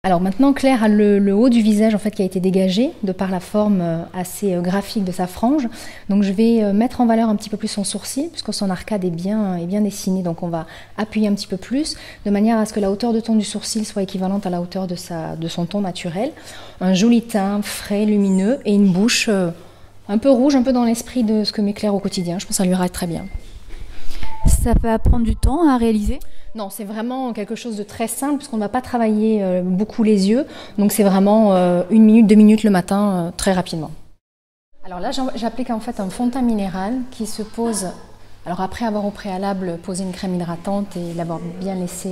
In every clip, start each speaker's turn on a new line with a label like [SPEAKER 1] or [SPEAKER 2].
[SPEAKER 1] Alors maintenant, Claire a le haut du visage en fait qui a été dégagé de par la forme assez graphique de sa frange. Donc je vais mettre en valeur un petit peu plus son sourcil puisque son arcade est bien dessinée. Donc on va appuyer un petit peu plus de manière à ce que la hauteur de ton du sourcil soit équivalente à la hauteur de son ton naturel. Un joli teint frais, lumineux et une bouche un peu rouge, un peu dans l'esprit de ce que met Claire au quotidien. Je pense que ça lui ira très bien.
[SPEAKER 2] Ça va prendre du temps à réaliser ?
[SPEAKER 1] Non, c'est vraiment quelque chose de très simple puisqu'on ne va pas travailler beaucoup les yeux. Donc c'est vraiment 1 minute, 2 minutes le matin, très rapidement. Alors là, j'applique en fait un fond de teint minéral qui se pose, alors après avoir au préalable posé une crème hydratante et l'avoir bien laissé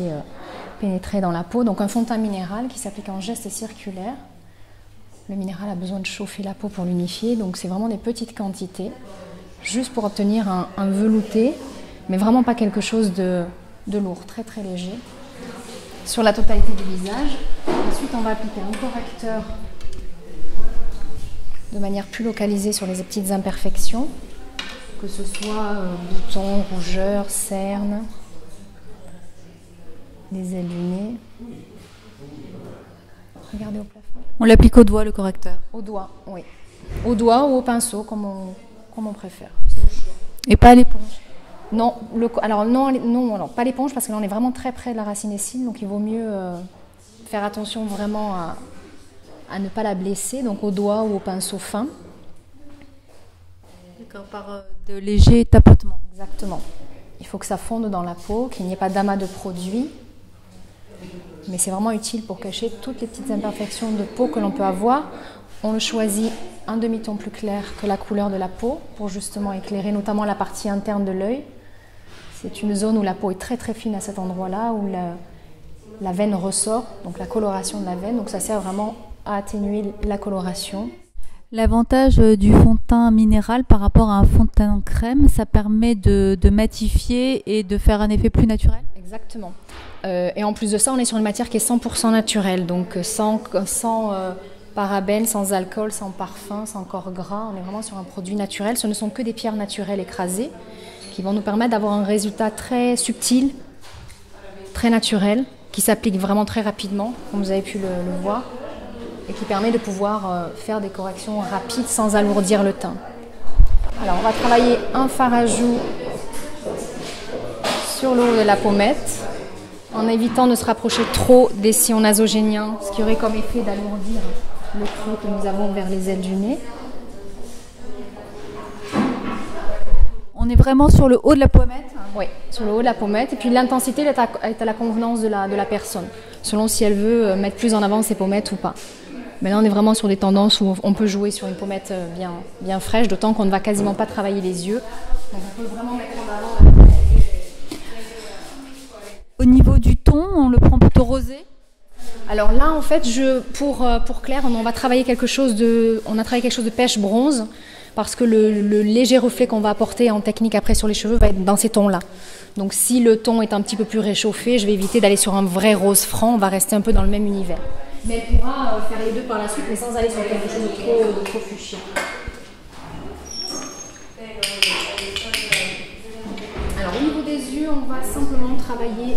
[SPEAKER 1] pénétrer dans la peau. Donc un fond de teint minéral qui s'applique en geste circulaire. Le minéral a besoin de chauffer la peau pour l'unifier, donc c'est vraiment des petites quantités, juste pour obtenir un velouté, mais vraiment pas quelque chose de lourd, très très léger, sur la totalité du visage. Ensuite, on va appliquer un correcteur de manière plus localisée sur les petites imperfections, que ce soit boutons, rougeurs, cernes, les ailes du nez. Regardez au plafond.
[SPEAKER 2] On l'applique au doigt, le correcteur?
[SPEAKER 1] Au doigt, oui. Au doigt ou au pinceau, comme on préfère.
[SPEAKER 2] Et pas à l'éponge?
[SPEAKER 1] Non, alors pas l'éponge parce que là on est vraiment très près de la racine des cils, donc il vaut mieux faire attention vraiment à ne pas la blesser, donc au doigt ou au pinceau fin.
[SPEAKER 2] D'accord, par de légers tapotements.
[SPEAKER 1] Exactement. Il faut que ça fonde dans la peau, qu'il n'y ait pas d'amas de produit, mais c'est vraiment utile pour cacher toutes les petites imperfections de peau que l'on peut avoir. On le choisit un demi-ton plus clair que la couleur de la peau pour justement éclairer notamment la partie interne de l'œil. C'est une zone où la peau est très très fine à cet endroit-là, où la veine ressort, donc la coloration de la veine. Donc ça sert vraiment à atténuer la coloration.
[SPEAKER 2] L'avantage du fond de teint minéral par rapport à un fond de teint crème, ça permet de matifier et de faire un effet plus naturel?
[SPEAKER 1] Exactement. Et en plus de ça, on est sur une matière qui est 100% naturelle, donc sans parabènes, sans alcool, sans parfum, sans corps gras. On est vraiment sur un produit naturel. Ce ne sont que des pierres naturelles écrasées qui vont nous permettre d'avoir un résultat très subtil, très naturel, qui s'applique vraiment très rapidement, comme vous avez pu le voir, et qui permet de pouvoir faire des corrections rapides sans alourdir le teint. Alors on va travailler un fard à joues sur le haut de la pommette, en évitant de se rapprocher trop des sillons nasogéniens, ce qui aurait comme effet d'alourdir le creux que nous avons vers les ailes du nez.
[SPEAKER 2] On est vraiment sur le haut de la pommette?
[SPEAKER 1] Oui, sur le haut de la pommette. Et puis l'intensité est à la convenance de la personne, selon si elle veut mettre plus en avant ses pommettes ou pas. Mais là, on est vraiment sur des tendances où on peut jouer sur une pommette bien fraîche, d'autant qu'on ne va quasiment pas travailler les yeux. Donc on peut vraiment mettre en avant la pommette.
[SPEAKER 2] Au niveau du ton, on le prend plutôt rosé?
[SPEAKER 1] Alors là, en fait, pour Claire, on a travaillé quelque chose de pêche bronze, parce que le léger reflet qu'on va apporter en technique après sur les cheveux va être dans ces tons-là. Donc si le ton est un petit peu plus réchauffé, je vais éviter d'aller sur un vrai rose franc, on va rester un peu dans le même univers. Mais elle pourra faire les deux par la suite, mais sans aller sur quelque chose de trop fuchsia. Alors au niveau des yeux, on va simplement travailler,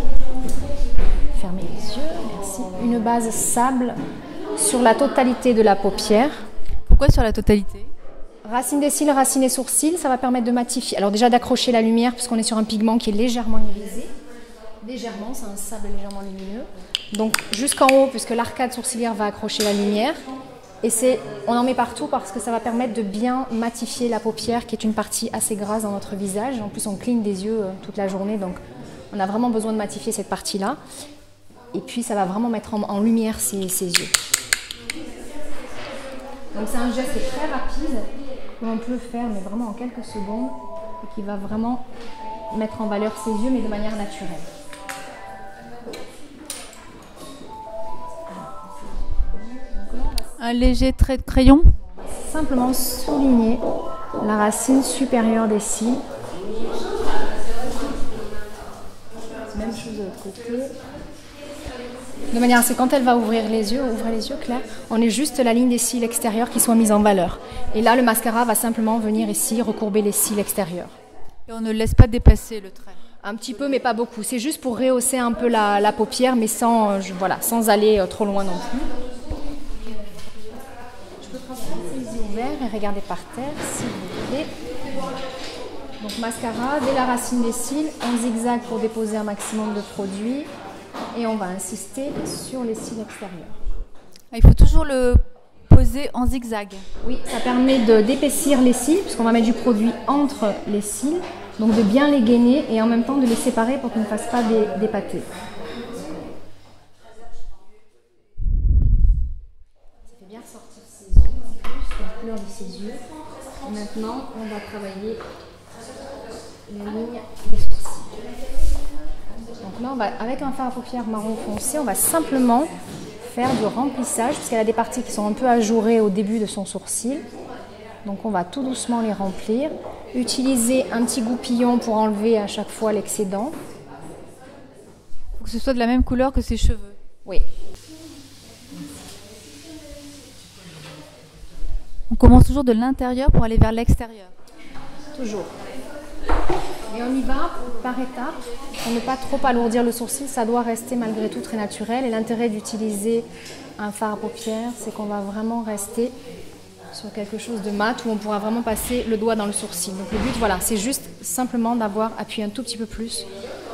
[SPEAKER 1] fermez les yeux, merci, une base sable sur la totalité de la paupière.
[SPEAKER 2] Pourquoi sur la totalité?
[SPEAKER 1] Racine des cils, racine et sourcils, ça va permettre de matifier. Alors déjà d'accrocher la lumière puisqu'on est sur un pigment qui est légèrement irisé. Légèrement, c'est un sable légèrement lumineux. Donc jusqu'en haut, puisque l'arcade sourcilière va accrocher la lumière. Et on en met partout parce que ça va permettre de bien matifier la paupière qui est une partie assez grasse dans notre visage. En plus, on cligne des yeux toute la journée, donc on a vraiment besoin de matifier cette partie-là. Et puis ça va vraiment mettre en lumière ses yeux. Donc c'est un geste très rapide que l'on peut faire, mais vraiment en quelques secondes, et qui va vraiment mettre en valeur ses yeux, mais de manière naturelle.
[SPEAKER 2] Un léger trait de crayon?
[SPEAKER 1] Simplement souligner la racine supérieure des cils. Même chose de l'autre côté. De manière à ce que quand elle va ouvrir les yeux, Claire, on est juste la ligne des cils extérieurs qui soit mise en valeur. Et là, le mascara va simplement venir ici recourber les cils extérieurs.
[SPEAKER 2] Et on ne laisse pas dépasser le trait?
[SPEAKER 1] Un petit peu, mais pas beaucoup. C'est juste pour rehausser un peu la paupière, mais sans aller trop loin non plus. Je peux prendre les yeux ouverts et regarder par terre, s'il vous plaît. Donc mascara, dès la racine des cils, en zigzag pour déposer un maximum de produit. Et on va insister sur les cils extérieurs.
[SPEAKER 2] Il faut toujours le poser en zigzag.
[SPEAKER 1] Oui, ça permet d'épaissir les cils, puisqu'on va mettre du produit entre les cils. Donc de bien les gainer et en même temps de les séparer pour qu'ils ne fassent pas des pâtés. Ça fait bien sortir ses yeux en plus, la couleur de ses yeux. Et maintenant, on va travailler les lignes des sourcils. Donc là, avec un fard à paupières marron foncé, on va simplement faire du remplissage, puisqu'elle a des parties qui sont un peu ajourées au début de son sourcil. Donc on va tout doucement les remplir. Utiliser un petit goupillon pour enlever à chaque fois l'excédent.
[SPEAKER 2] Il faut que ce soit de la même couleur que ses cheveux.
[SPEAKER 1] Oui.
[SPEAKER 2] On commence toujours de l'intérieur pour aller vers l'extérieur.
[SPEAKER 1] Toujours. Et on y va par étapes pour ne pas trop alourdir le sourcil. Ça doit rester malgré tout très naturel. Et l'intérêt d'utiliser un fard à paupières, c'est qu'on va vraiment rester sur quelque chose de mat où on pourra vraiment passer le doigt dans le sourcil. Donc le but, voilà, c'est juste simplement d'avoir appuyé un tout petit peu plus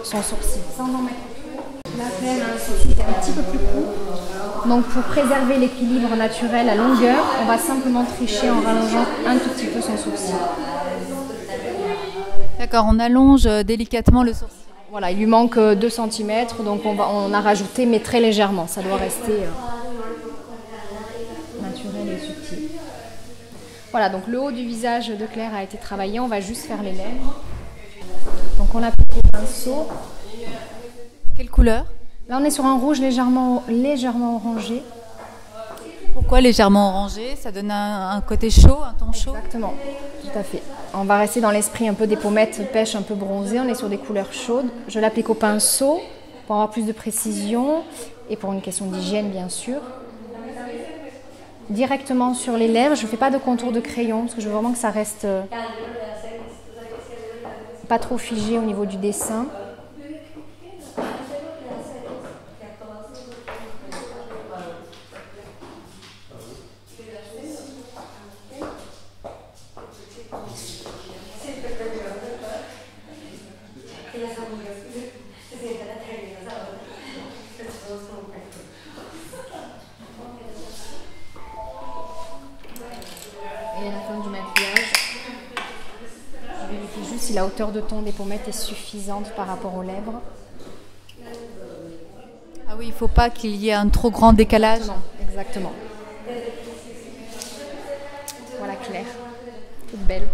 [SPEAKER 1] son sourcil. Sans en mettre trop. La Claire a un sourcil qui est un petit peu plus court. Donc pour préserver l'équilibre naturel à longueur, on va simplement tricher en rallongeant un tout petit peu son sourcil.
[SPEAKER 2] D'accord, on allonge délicatement le sourcil.
[SPEAKER 1] Voilà, il lui manque 2 cm, donc on a rajouté, mais très légèrement. Ça doit rester naturel et subtil. Voilà, donc le haut du visage de Claire a été travaillé. On va juste faire les lèvres. Donc on applique le pinceau.
[SPEAKER 2] Quelle couleur?
[SPEAKER 1] Là, on est sur un rouge légèrement orangé.
[SPEAKER 2] Pourquoi légèrement orangé? Ça donne un côté chaud, un ton chaud?
[SPEAKER 1] Exactement, tout à fait. On va rester dans l'esprit un peu des pommettes pêche un peu bronzées. On est sur des couleurs chaudes. Je l'applique au pinceau pour avoir plus de précision et pour une question d'hygiène, bien sûr. Directement sur les lèvres, je ne fais pas de contour de crayon parce que je veux vraiment que ça reste pas trop figé au niveau du dessin. Et à la fin du maquillage, je vérifie juste si la hauteur de ton des pommettes est suffisante par rapport aux lèvres.
[SPEAKER 2] Ah oui, il ne faut pas qu'il y ait un trop grand décalage.
[SPEAKER 1] Non, exactement. Voilà Claire, toute belle.